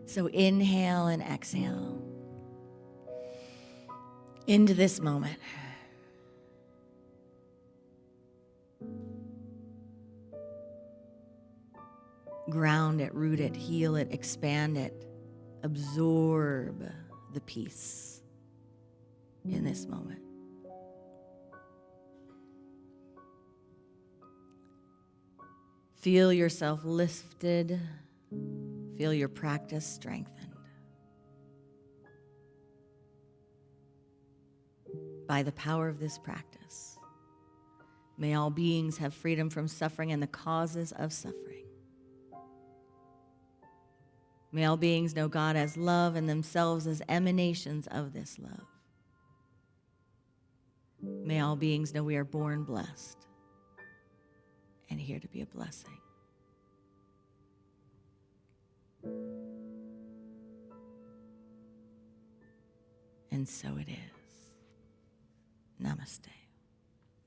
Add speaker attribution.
Speaker 1: So inhale and exhale into this moment. Ground it, root it, heal it, expand it. Absorb the peace in this moment. Feel yourself lifted. Feel your practice strengthened. By the power of this practice, may all beings have freedom from suffering and the causes of suffering. May all beings know God as love and themselves as emanations of this love. May all beings know we are born blessed and here to be a blessing. And so it is. Namaste.